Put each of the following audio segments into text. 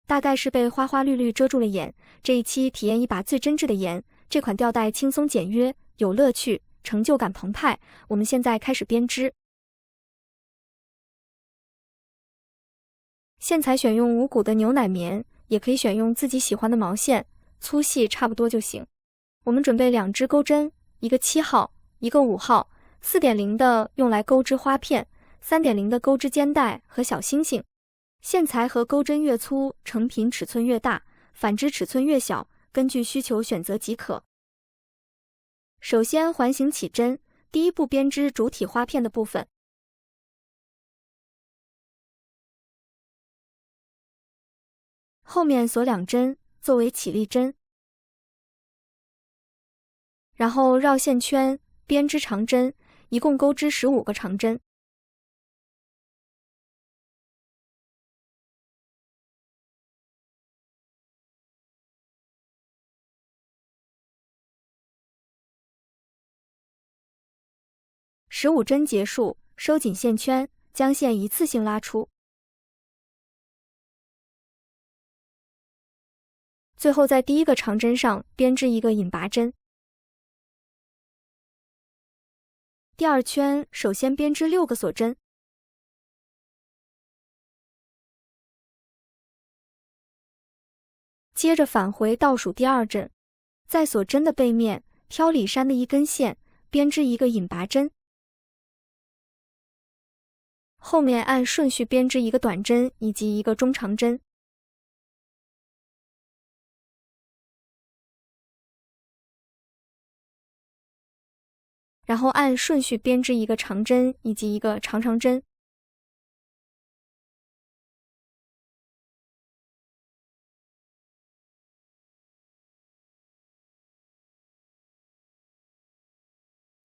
大概是被花花绿绿遮住了眼。这一期体验一把最真挚的盐，这款吊带轻松简约，有乐趣，成就感澎湃。我们现在开始编织。线材选用无骨的牛奶棉，也可以选用自己喜欢的毛线，粗细差不多就行。我们准备2支钩针，一个7号，一个5号，4.0的用来钩织花片，3.0的钩织肩带和小星星。线材和钩针越粗，成品尺寸越大，反之尺寸越小，根据需求选择即可。首先环形起针，第一步编织主体花片的部分。后面锁2针，作为起立针。然后绕线圈，编织长针，一共钩织15个长针。15针结束，收紧线圈，将线一次性拉出。最后在第一个长针上编织一个引拔针。第2圈首先编织6个锁针，接着返回倒数第2针，在锁针的背面挑里山的一根线，编织一个引拔针。后面按顺序编织一个短针以及一个中长针。然后按顺序编织一个长针以及一个长针。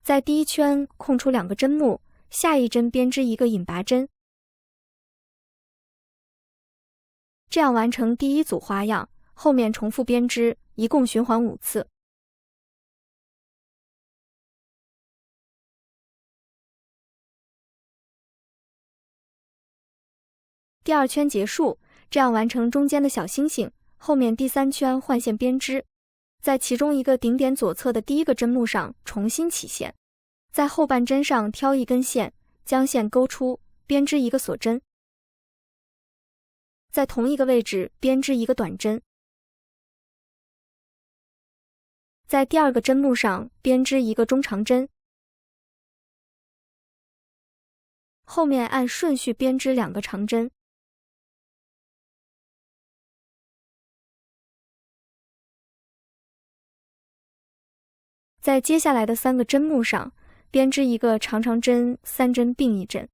在第一圈空出2个针目，下一针编织一个引拔针。这样完成第一组花样，后面重复编织，一共循环5次。第2圈结束，这样完成中间的小星星，后面第3圈换线编织，在其中一个顶点左侧的第一个针目上重新起线，在后半针上挑一根线，将线勾出，编织一个锁针，在同一个位置编织一个短针，在第2个针目上编织一个中长针，后面按顺序编织2个长针。在接下来的3个针目上编织一个长针，3针并一针。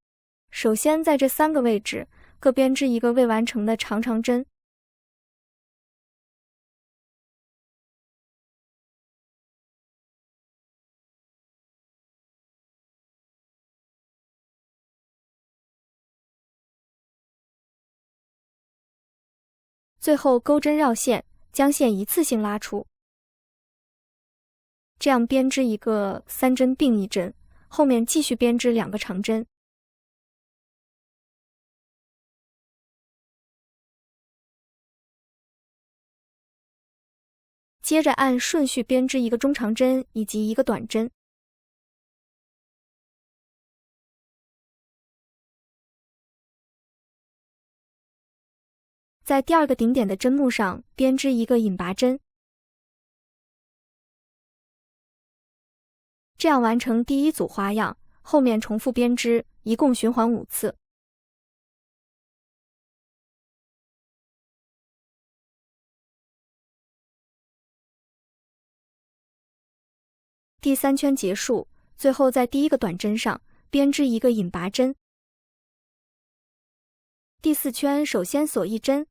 首先在这3个位置各编织一个未完成的长针。最后钩针绕线，将线一次性拉出。这样编织一个3针并一针，后面继续编织2个长针。接着按顺序编织一个中长针以及一个短针。在第2个顶点的针目上编织一个引拔针。这样完成第一组花样，后面重复编织，一共循环5次。第3圈结束，最后在第一个短针上编织一个引拔针。第4圈首先锁1针，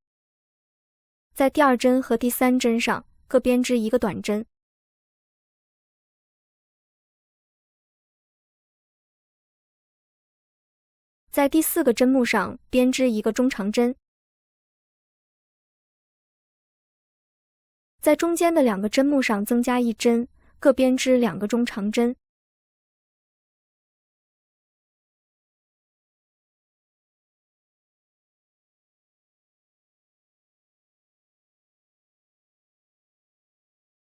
在第2针和第3针上各编织一个短针。在第4个针目上编织一个中长针，在中间的2个针目上增加1针，各编织2个中长针。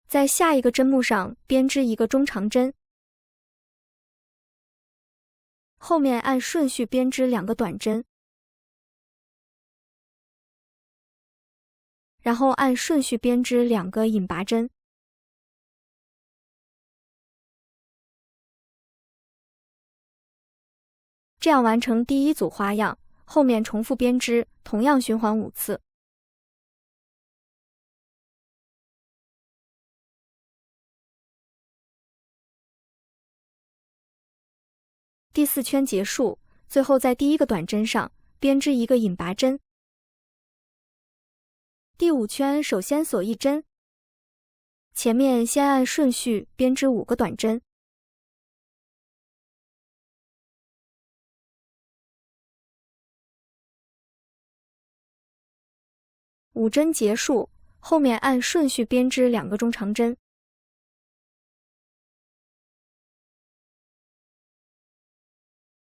在下一个针目上编织一个中长针，后面按顺序编织2个短针，然后按顺序编织2个引拔针。这样完成第1组花样，后面重复编织，同样循环5次。第4圈结束，最后在第1个短针上编织一个引拔针。第5圈首先锁1针，前面先按顺序编织5个短针。5针结束，后面按顺序编织2个中长针。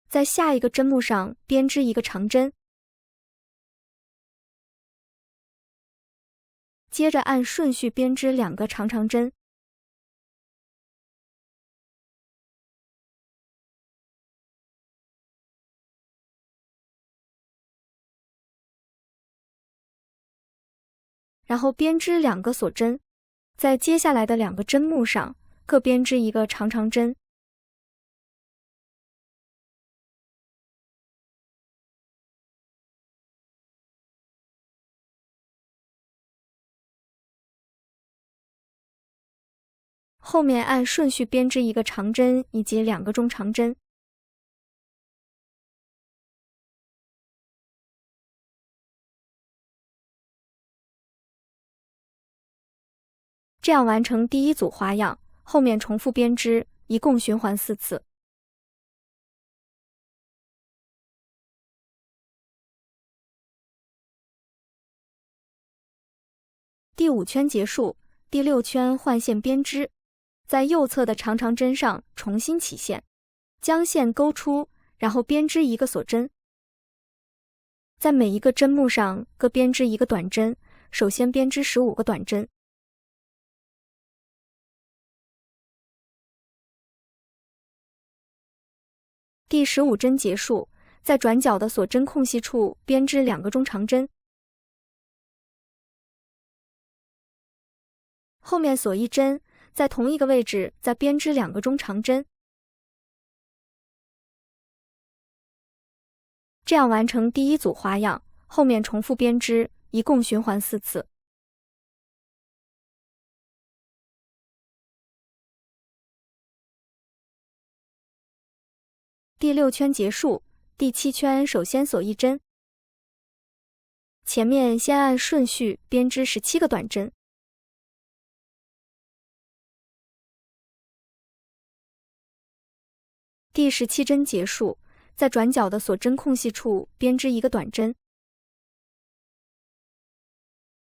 在下一个针目上编织一个长针，接着按顺序编织2个长针。然后编织2个锁针，在接下来的2个针目上各编织一个长针。后面按顺序编织一个长针以及2个中长针。这样完成第1组花样，后面重复编织，一共循环4次。第5圈结束，第6圈换线编织，在右侧的长针上重新起线，将线勾出，然后编织一个锁针。在每一个针目上各编织一个短针，首先编织15个短针。第15针结束，在转角的锁针空隙处编织2个中长针。后面锁1针，在同一个位置再编织2个中长针。这样完成第1组花样，后面重复编织，一共循环4次。第6圈结束，第7圈首先锁1针，前面先按顺序编织17个短针。第17针结束，在转角的锁针空隙处编织一个短针。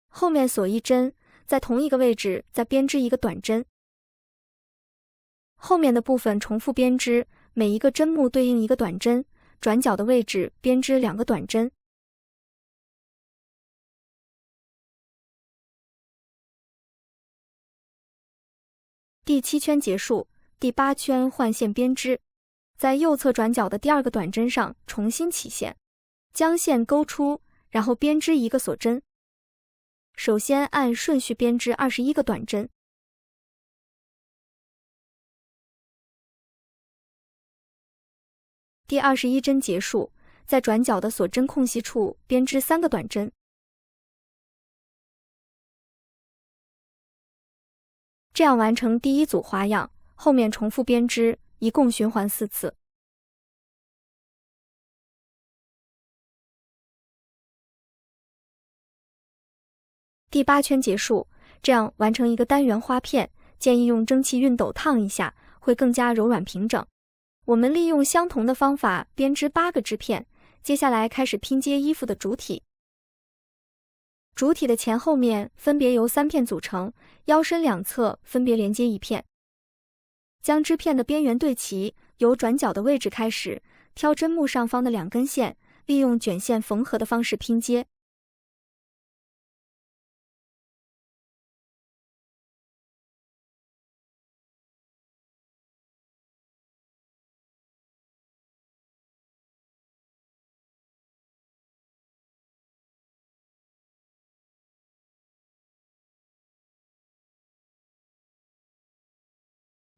后面锁1针，在同一个位置再编织一个短针。后面的部分重复编织，每一个针目对应一个短针，转角的位置编织2个短针。第7圈结束，第8圈换线编织，在右侧转角的第2个短针上重新起线，将线勾出，然后编织一个锁针。首先按顺序编织21个短针。第21针结束，在转角的锁针空隙处编织3个短针。这样完成第1组花样，后面重复编织，一共循环4次。第8圈结束，这样完成一个单元花片，建议用蒸汽熨斗烫一下，会更加柔软平整。我们利用相同的方法编织8个织片，接下来开始拼接衣服的主体。主体的前后面分别由3片组成，腰身两侧分别连接1片。将织片的边缘对齐，由转角的位置开始，挑针目上方的2根线，利用卷线缝合的方式拼接。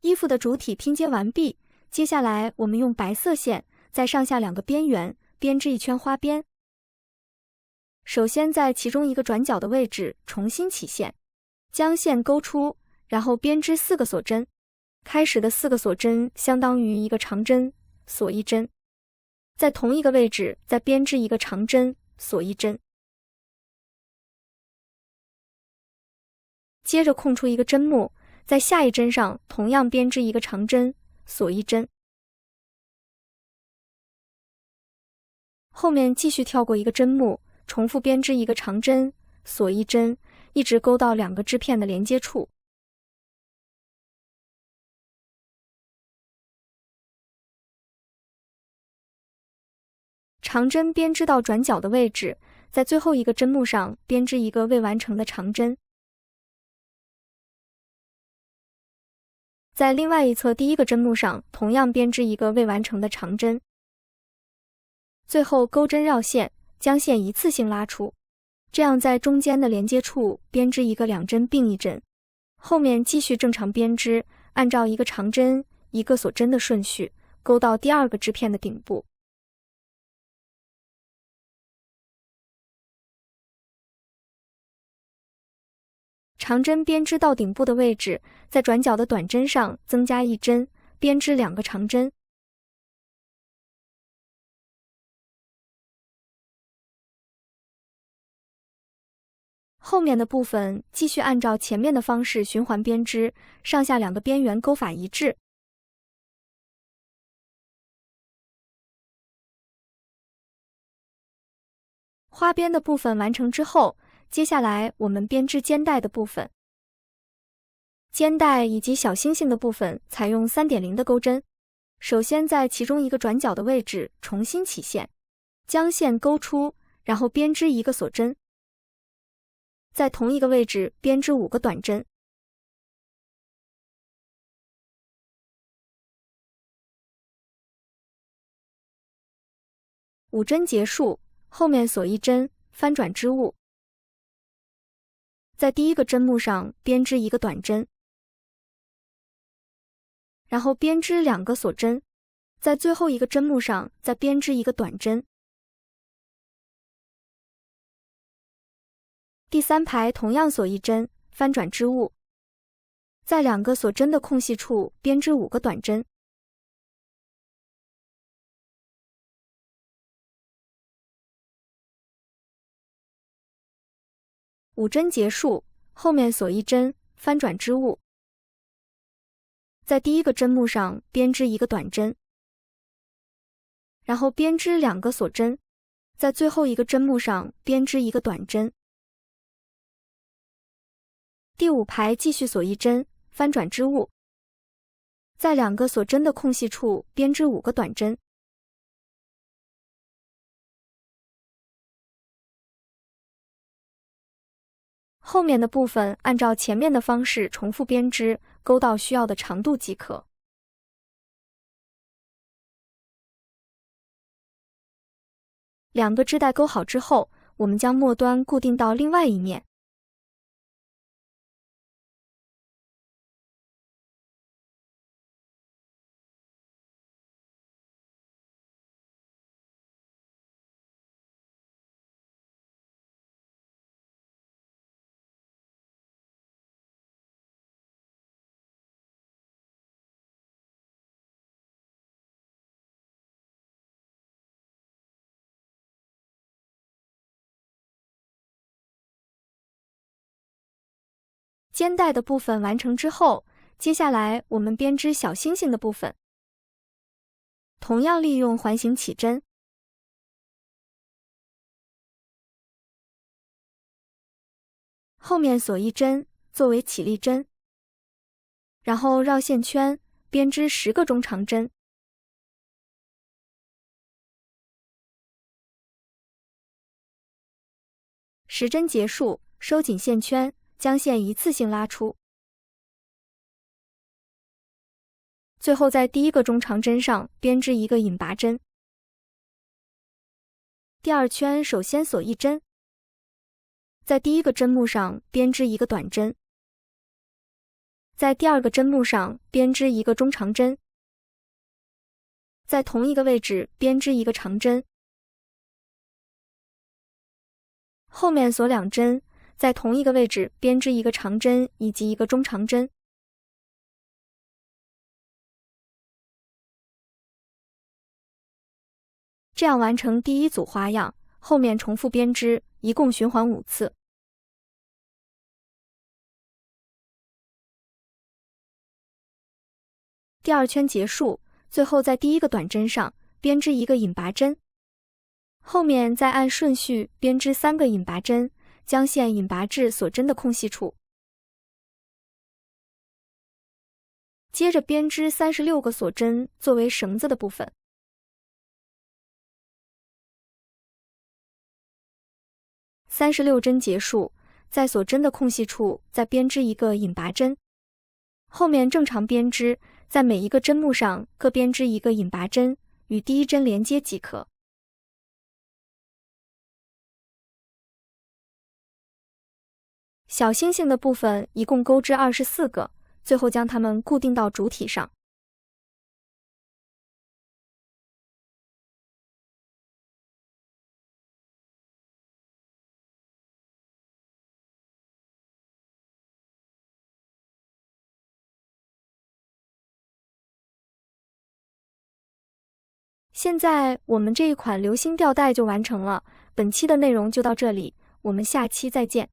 衣服的主体拼接完毕，接下来我们用白色线在上下两个边缘编织一圈花边。首先在其中一个转角的位置重新起线，将线勾出，然后编织4个锁针。开始的4个锁针相当于一个长针，锁1针。在同一个位置再编织一个长针，锁1针。接着空出一个针目，在下一针上同样编织一个长针，锁1针。后面继续跳过一个针目，重复编织一个长针，锁1针，一直勾到2个织片的连接处。长针编织到转角的位置，在最后一个针目上编织一个未完成的长针。在另外一侧第一个针目上同样编织一个未完成的长针。最后钩针绕线，将线一次性拉出，这样在中间的连接处编织一个2针并1针。后面继续正常编织，按照一个长针一个锁针的顺序，勾到第2个织片的顶部。长针编织到顶部的位置，在转角的短针上增加1针，编织2个长针。后面的部分继续按照前面的方式循环编织，上下2个边缘钩法一致。花边的部分完成之后，接下来我们编织肩带的部分。肩带以及小星星的部分采用 3.0 的钩针。首先在其中一个转角的位置重新起线，将线勾出，然后编织1个锁针。在同一个位置编织5个短针。5针结束，后面锁1针，翻转织物。在第一个针目上编织1个短针，然后编织2个锁针，在最后一个针目上再编织1个短针。第3排同样锁1针，翻转织物，在2个锁针的空隙处编织5个短针。5针结束，后面锁1针，翻转织物，在第一个针目上编织1个短针，然后编织2个锁针，在最后一个针目上编织1个短针。第5排继续锁1针，翻转织物，在2个锁针的空隙处编织5个短针。后面的部分按照前面的方式重复编织，勾到需要的长度即可。2个织带钩好之后，我们将末端固定到另外一面。肩带的部分完成之后，接下来我们编织小星星的部分。同样利用环形起针，后面锁1针作为起立针，然后绕线圈编织10个中长针。10针结束，收紧线圈，将线一次性拉出。最后在第一个中长针上编织1个引拔针。第2圈首先锁1针，在第一个针目上编织1个短针，在第二个针目上编织一个中长针，在同一个位置编织一个长针，后面锁2针，在同一个位置编织一个长针以及一个中长针。这样完成第1组花样，后面重复编织，一共循环5次。第2圈结束，最后在第1个短针上编织一个引拔针，后面再按顺序编织3个引拔针，将线引拔至锁针的空隙处。接着编织36个锁针作为绳子的部分。36针结束，在锁针的空隙处再编织一个引拔针，后面正常编织，在每一个针目上各编织一个引拔针，与第1针连接即可。小星星的部分一共钩织24个，最后将它们固定到主体上。现在我们这一款流星吊带就完成了，本期的内容就到这里，我们下期再见。